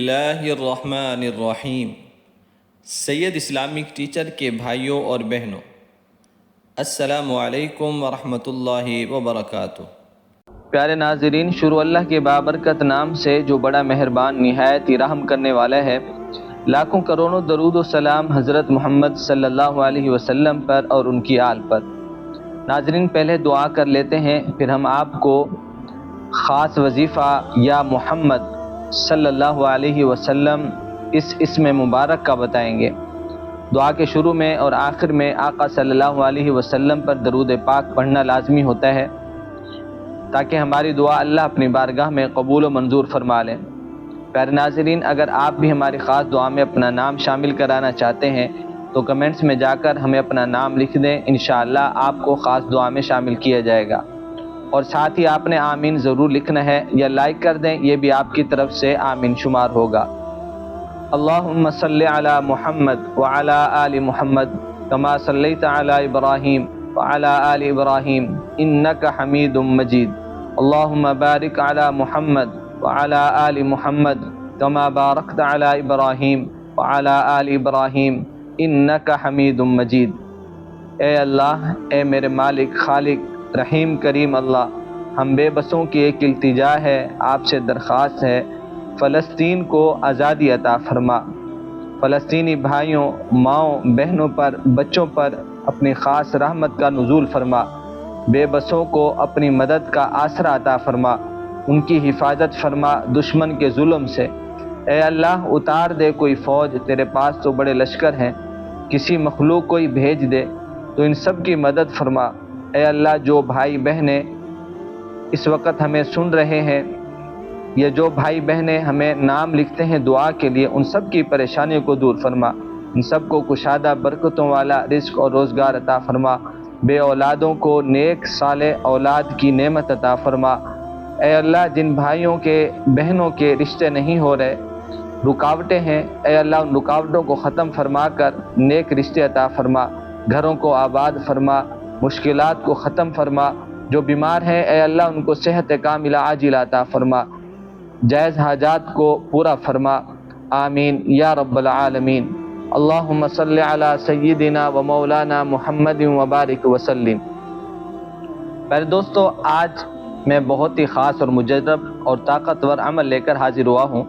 اللہ الرحمن الرحیم۔ سید Islamic teacher کے بھائیوں اور بہنوں، السلام علیکم ورحمۃ اللہ وبرکاتہ۔ پیارے ناظرین، شروع اللہ کے بابرکت نام سے جو بڑا مہربان نہایت ہی رحم کرنے والا ہے۔ لاکھوں کروڑوں درود و سلام حضرت محمد صلی اللہ علیہ وسلم پر اور ان کی آل پر۔ ناظرین، پہلے دعا کر لیتے ہیں، پھر ہم آپ کو خاص وظیفہ یا محمد صلی اللہ علیہ وسلم اس اسم مبارک کا بتائیں گے۔ دعا کے شروع میں اور آخر میں آقا صلی اللہ علیہ وسلم پر درود پاک پڑھنا لازمی ہوتا ہے تاکہ ہماری دعا اللہ اپنی بارگاہ میں قبول و منظور فرما لیں۔ پیارے ناظرین، اگر آپ بھی ہماری خاص دعا میں اپنا نام شامل کرانا چاہتے ہیں تو کمنٹس میں جا کر ہمیں اپنا نام لکھ دیں، انشاءاللہ آپ کو خاص دعا میں شامل کیا جائے گا۔ اور ساتھ ہی آپ نے آمین ضرور لکھنا ہے یا لائک کر دیں، یہ بھی آپ کی طرف سے آمین شمار ہوگا۔ اللہم صلی علی محمد وعلی آل محمد کما صلیت علی ابراہیم وعلی آل ابراہیم انک حمید مجید۔ اللہم بارک علی محمد وعلی آل محمد کما بارکت علی ابراہیم وعلی آل ابراہیم انک حمید مجید۔ اے اللہ، اے میرے مالک، خالق، رحیم، کریم اللہ، ہم بے بسوں کی ایک التجا ہے، آپ سے درخواست ہے، فلسطین کو آزادی عطا فرما۔ فلسطینی بھائیوں، ماؤں، بہنوں پر، بچوں پر اپنی خاص رحمت کا نزول فرما۔ بے بسوں کو اپنی مدد کا آسرا عطا فرما، ان کی حفاظت فرما دشمن کے ظلم سے۔ اے اللہ، اتار دے کوئی فوج، تیرے پاس تو بڑے لشکر ہیں، کسی مخلوق کو ہی بھیج دے تو ان سب کی مدد فرما۔ اے اللہ، جو بھائی بہنیں اس وقت ہمیں سن رہے ہیں یا جو بھائی بہنیں ہمیں نام لکھتے ہیں دعا کے لیے، ان سب کی پریشانیوں کو دور فرما، ان سب کو کشادہ برکتوں والا رزق اور روزگار عطا فرما، بے اولادوں کو نیک صالح اولاد کی نعمت عطا فرما۔ اے اللہ، جن بھائیوں کے بہنوں کے رشتے نہیں ہو رہے، رکاوٹیں ہیں، اے اللہ ان رکاوٹوں کو ختم فرما کر نیک رشتے عطا فرما، گھروں کو آباد فرما، مشکلات کو ختم فرما۔ جو بیمار ہیں اے اللہ ان کو صحت کاملہ عاجلہ عطا فرما، جائز حاجات کو پورا فرما، آمین یا رب العالمین۔ اللہم صلی علی سیدنا و مولانا محمد وبارک وسلم۔ میرے دوستو، آج میں بہت ہی خاص اور مجرب اور طاقتور عمل لے کر حاضر ہوا ہوں۔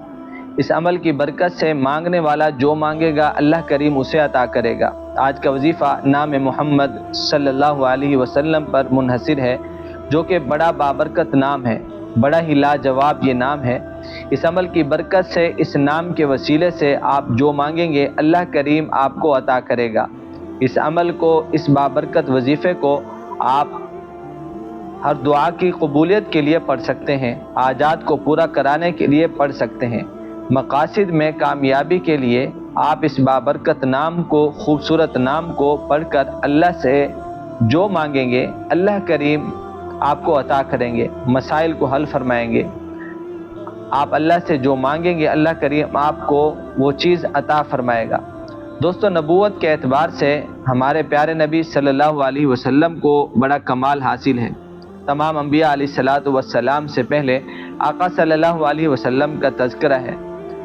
اس عمل کی برکت سے مانگنے والا جو مانگے گا اللہ کریم اسے عطا کرے گا۔ آج کا وظیفہ نام محمد صلی اللہ علیہ وسلم پر منحصر ہے، جو کہ بڑا بابرکت نام ہے، بڑا ہی لاجواب یہ نام ہے۔ اس عمل کی برکت سے، اس نام کے وسیلے سے آپ جو مانگیں گے اللہ کریم آپ کو عطا کرے گا۔ اس عمل کو، اس بابرکت وظیفے کو آپ ہر دعا کی قبولیت کے لیے پڑھ سکتے ہیں، حاجات کو پورا کرانے کے لیے پڑھ سکتے ہیں، مقاصد میں کامیابی کے لیے آپ اس بابرکت نام کو، خوبصورت نام کو پڑھ کر اللہ سے جو مانگیں گے اللہ کریم آپ کو عطا کریں گے، مسائل کو حل فرمائیں گے۔ آپ اللہ سے جو مانگیں گے اللہ کریم آپ کو وہ چیز عطا فرمائے گا۔ دوستو، نبوت کے اعتبار سے ہمارے پیارے نبی صلی اللہ علیہ وسلم کو بڑا کمال حاصل ہے۔ تمام انبیاء علیہ الصلاۃ والسلام سے پہلے آقا صلی اللہ علیہ وسلم کا تذکرہ ہے۔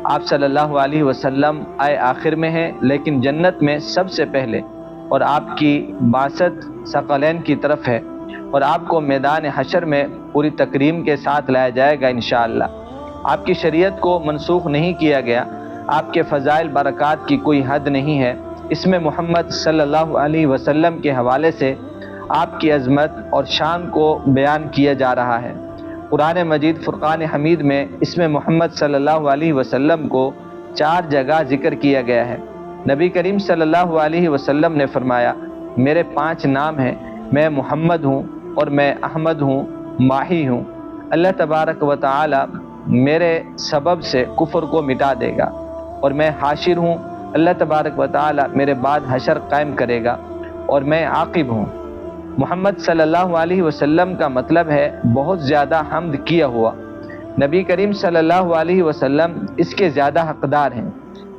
آپ صلی اللہ علیہ وسلم آئے آخر میں ہیں، لیکن جنت میں سب سے پہلے، اور آپ کی بعثت ثقلین کی طرف ہے، اور آپ کو میدان حشر میں پوری تکریم کے ساتھ لایا جائے گا انشاءاللہ۔ آپ کی شریعت کو منسوخ نہیں کیا گیا، آپ کے فضائل برکات کی کوئی حد نہیں ہے۔ اس میں محمد صلی اللہ علیہ وسلم کے حوالے سے آپ کی عظمت اور شان کو بیان کیا جا رہا ہے۔ قرآن مجید فرقان حمید میں اس میں محمد صلی اللہ علیہ وسلم کو 4 جگہ ذکر کیا گیا ہے۔ نبی کریم صلی اللہ علیہ وسلم نے فرمایا، میرے 5 نام ہیں، میں محمد ہوں اور میں احمد ہوں، ماہی ہوں۔ اللہ تبارک و تعالی میرے سبب سے کفر کو مٹا دے گا، اور میں حاشر ہوں، اللہ تبارک و تعالی میرے بعد حشر قائم کرے گا، اور میں عاقب ہوں۔ محمد صلی اللہ علیہ وسلم کا مطلب ہے بہت زیادہ حمد کیا ہوا۔ نبی کریم صلی اللہ علیہ وسلم اس کے زیادہ حقدار ہیں،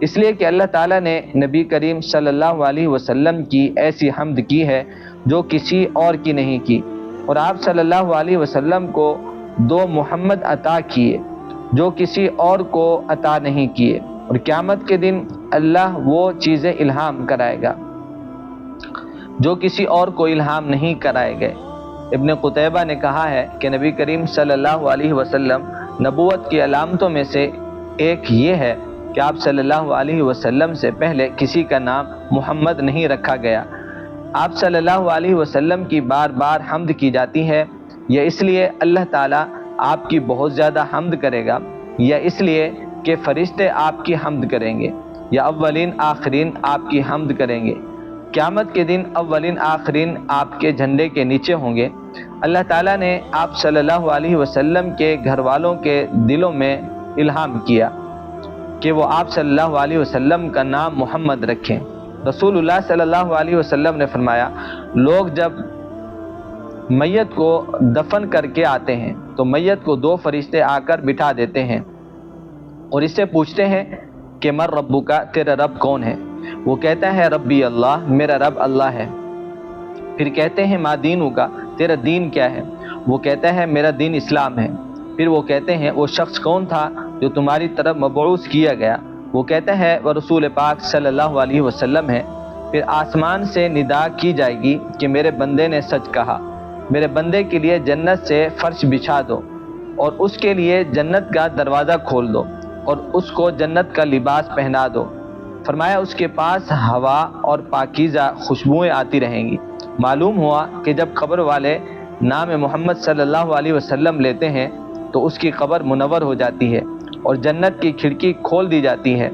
اس لیے کہ اللہ تعالیٰ نے نبی کریم صلی اللہ علیہ وسلم کی ایسی حمد کی ہے جو کسی اور کی نہیں کی، اور آپ صلی اللہ علیہ وسلم کو 2 محمد عطا کیے، جو کسی اور کو عطا نہیں کیے، اور قیامت کے دن اللہ وہ چیزیں الہام کرائے گا جو کسی اور کو الہام نہیں کرائے گئے۔ ابن قتیبہ نے کہا ہے کہ نبی کریم صلی اللہ علیہ وسلم نبوت کی علامتوں میں سے ایک یہ ہے کہ آپ صلی اللہ علیہ وسلم سے پہلے کسی کا نام محمد نہیں رکھا گیا۔ آپ صلی اللہ علیہ وسلم کی بار بار حمد کی جاتی ہے، یا اس لیے اللہ تعالیٰ آپ کی بہت زیادہ حمد کرے گا، یا اس لیے کہ فرشتے آپ کی حمد کریں گے، یا اولین آخرین آپ کی حمد کریں گے۔ قیامت کے دن اولین آخرین آپ کے جھنڈے کے نیچے ہوں گے۔ اللہ تعالیٰ نے آپ صلی اللہ علیہ وسلم کے گھر والوں کے دلوں میں الہام کیا کہ وہ آپ صلی اللہ علیہ وسلم کا نام محمد رکھیں۔ رسول اللہ صلی اللہ علیہ وسلم نے فرمایا، لوگ جب میت کو دفن کر کے آتے ہیں تو میت کو دو فرشتے آ کر بٹھا دیتے ہیں اور اس سے پوچھتے ہیں کہ من ربک، تیرا رب کون ہے؟ وہ کہتا ہے ربی اللہ، میرا رب اللہ ہے۔ پھر کہتے ہیں ما دینک، تیرا دین کیا ہے؟ وہ کہتا ہے میرا دین اسلام ہے۔ پھر وہ کہتے ہیں وہ شخص کون تھا جو تمہاری طرف مبعوث کیا گیا؟ وہ کہتا ہے وہ رسول پاک صلی اللہ علیہ وسلم ہے۔ پھر آسمان سے ندا کی جائے گی کہ میرے بندے نے سچ کہا، میرے بندے کے لیے جنت سے فرش بچھا دو اور اس کے لیے جنت کا دروازہ کھول دو اور اس کو جنت کا لباس پہنا دو۔ فرمایا اس کے پاس ہوا اور پاکیزہ خوشبوئیں آتی رہیں گی۔ معلوم ہوا کہ جب قبر والے نام محمد صلی اللہ علیہ وسلم لیتے ہیں تو اس کی قبر منور ہو جاتی ہے اور جنت کی کھڑکی کھول دی جاتی ہے۔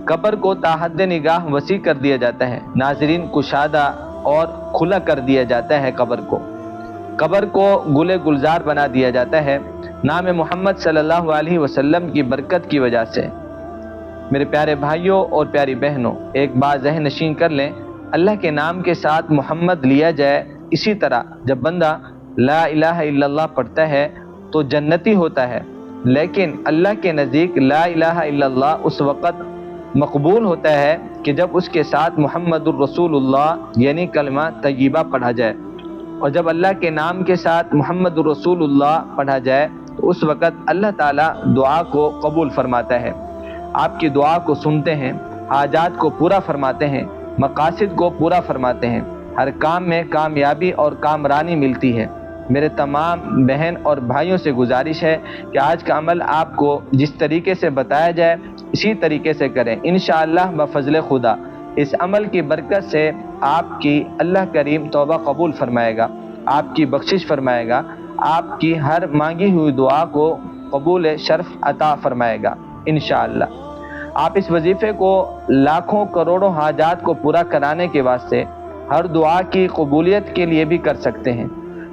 قبر کو تا حد نگاہ وسیع کر دیا جاتا ہے، ناظرین کشادہ اور کھلا کر دیا جاتا ہے۔ قبر کو گلے گلزار بنا دیا جاتا ہے نام محمد صلی اللہ علیہ وسلم کی برکت کی وجہ سے۔ میرے پیارے بھائیوں اور پیاری بہنوں، ایک بات ذہن نشین کر لیں، اللہ کے نام کے ساتھ محمد لیا جائے، اسی طرح جب بندہ لا الہ الا اللہ پڑھتا ہے تو جنتی ہوتا ہے، لیکن اللہ کے نزدیک لا الہ الا اللہ اس وقت مقبول ہوتا ہے کہ جب اس کے ساتھ محمد الرسول اللہ یعنی کلمہ طیبہ پڑھا جائے، اور جب اللہ کے نام کے ساتھ محمد الرسول اللہ پڑھا جائے تو اس وقت اللہ تعالیٰ دعا کو قبول فرماتا ہے، آپ کی دعا کو سنتے ہیں، حاجات کو پورا فرماتے ہیں، مقاصد کو پورا فرماتے ہیں، ہر کام میں کامیابی اور کامرانی ملتی ہے۔ میرے تمام بہن اور بھائیوں سے گزارش ہے کہ آج کا عمل آپ کو جس طریقے سے بتایا جائے اسی طریقے سے کریں، انشاءاللہ بفضل خدا اس عمل کی برکت سے آپ کی اللہ کریم توبہ قبول فرمائے گا، آپ کی بخشش فرمائے گا، آپ کی ہر مانگی ہوئی دعا کو قبول شرف عطا فرمائے گا انشاءاللہ۔ آپ اس وظیفے کو لاکھوں کروڑوں حاجات کو پورا کرانے کے واسطے، ہر دعا کی قبولیت کے لیے بھی کر سکتے ہیں،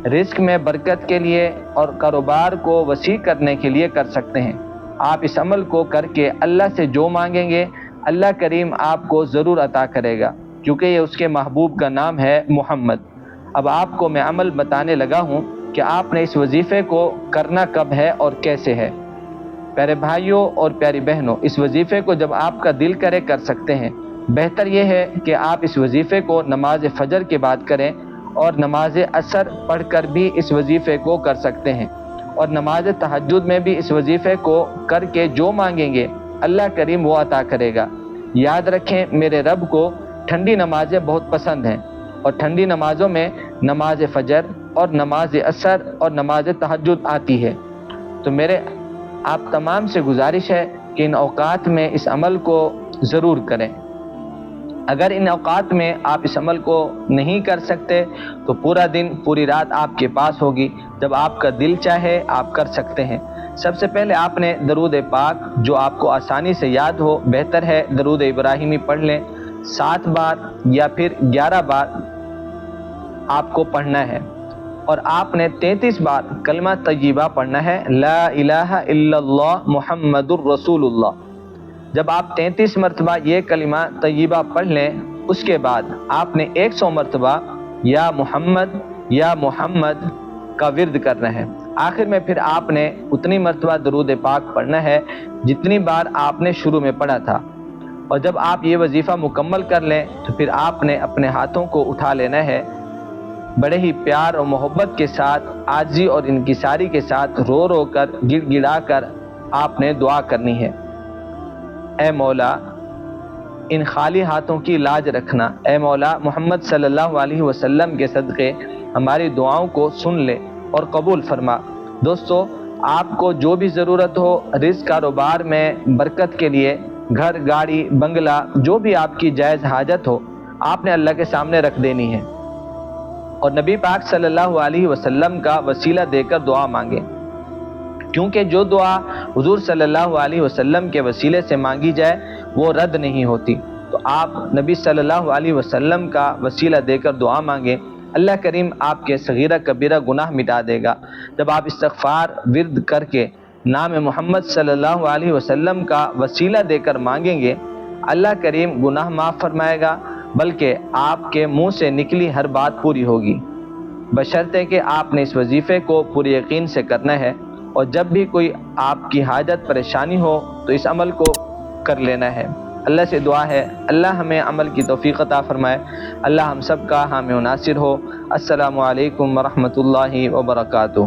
رزق میں برکت کے لیے اور کاروبار کو وسیع کرنے کے لیے کر سکتے ہیں۔ آپ اس عمل کو کر کے اللہ سے جو مانگیں گے اللہ کریم آپ کو ضرور عطا کرے گا، کیونکہ یہ اس کے محبوب کا نام ہے محمد۔ اب آپ کو میں عمل بتانے لگا ہوں کہ آپ نے اس وظیفے کو کرنا کب ہے اور کیسے ہے۔ پیارے بھائیوں اور پیاری بہنوں، اس وظیفے کو جب آپ کا دل کرے کر سکتے ہیں۔ بہتر یہ ہے کہ آپ اس وظیفے کو نماز فجر کے بعد کریں اور نماز عصر پڑھ کر بھی اس وظیفے کو کر سکتے ہیں، اور نماز تہجد میں بھی اس وظیفے کو کر کے جو مانگیں گے اللہ کریم وہ عطا کرے گا۔ یاد رکھیں میرے رب کو ٹھنڈی نمازیں بہت پسند ہیں، اور ٹھنڈی نمازوں میں نماز فجر اور نماز عصر اور نماز تہجد آتی ہے۔ تو میرے آپ تمام سے گزارش ہے کہ ان اوقات میں اس عمل کو ضرور کریں۔ اگر ان اوقات میں آپ اس عمل کو نہیں کر سکتے تو پورا دن پوری رات آپ کے پاس ہوگی، جب آپ کا دل چاہے آپ کر سکتے ہیں۔ سب سے پہلے آپ نے درود پاک جو آپ کو آسانی سے یاد ہو، بہتر ہے درود ابراہیمی پڑھ لیں، 7 بار یا پھر 11 بار آپ کو پڑھنا ہے، اور آپ نے 33 بار کلمہ طیبہ پڑھنا ہے، لا الہ الا اللہ محمد الرسول اللہ۔ جب آپ 33 مرتبہ یہ کلمہ طیبہ پڑھ لیں، اس کے بعد آپ نے 100 مرتبہ یا محمد کا ورد کرنا ہے۔ آخر میں پھر آپ نے اتنی مرتبہ درود پاک پڑھنا ہے جتنی بار آپ نے شروع میں پڑھا تھا، اور جب آپ یہ وظیفہ مکمل کر لیں تو پھر آپ نے اپنے ہاتھوں کو اٹھا لینا ہے، بڑے ہی پیار اور محبت کے ساتھ، عاجزی اور انکساری کے ساتھ، رو رو کر گڑ گڑا کر آپ نے دعا کرنی ہے، اے مولا ان خالی ہاتھوں کی لاج رکھنا، اے مولا محمد صلی اللہ علیہ وسلم کے صدقے ہماری دعاؤں کو سن لے اور قبول فرما۔ دوستو، آپ کو جو بھی ضرورت ہو، رزق کاروبار میں برکت کے لیے، گھر گاڑی بنگلہ، جو بھی آپ کی جائز حاجت ہو، آپ نے اللہ کے سامنے رکھ دینی ہے اور نبی پاک صلی اللہ علیہ وسلم کا وسیلہ دے کر دعا مانگے، کیونکہ جو دعا حضور صلی اللہ علیہ وسلم کے وسیلے سے مانگی جائے وہ رد نہیں ہوتی۔ تو آپ نبی صلی اللہ علیہ وسلم کا وسیلہ دے کر دعا مانگیں، اللہ کریم آپ کے صغیرہ کبیرہ گناہ مٹا دے گا۔ جب آپ استغفار ورد کر کے نام محمد صلی اللہ علیہ وسلم کا وسیلہ دے کر مانگیں گے، اللہ کریم گناہ معاف فرمائے گا، بلکہ آپ کے منہ سے نکلی ہر بات پوری ہوگی، بشرطے کہ آپ نے اس وظیفے کو پورے یقین سے کرنا ہے، اور جب بھی کوئی آپ کی حاجت پریشانی ہو تو اس عمل کو کر لینا ہے۔ اللہ سے دعا ہے اللہ ہمیں عمل کی توفیق عطا فرمائے، اللہ ہم سب کا حامی و ناصر ہو۔ السلام علیکم ورحمۃ اللہ وبرکاتہ۔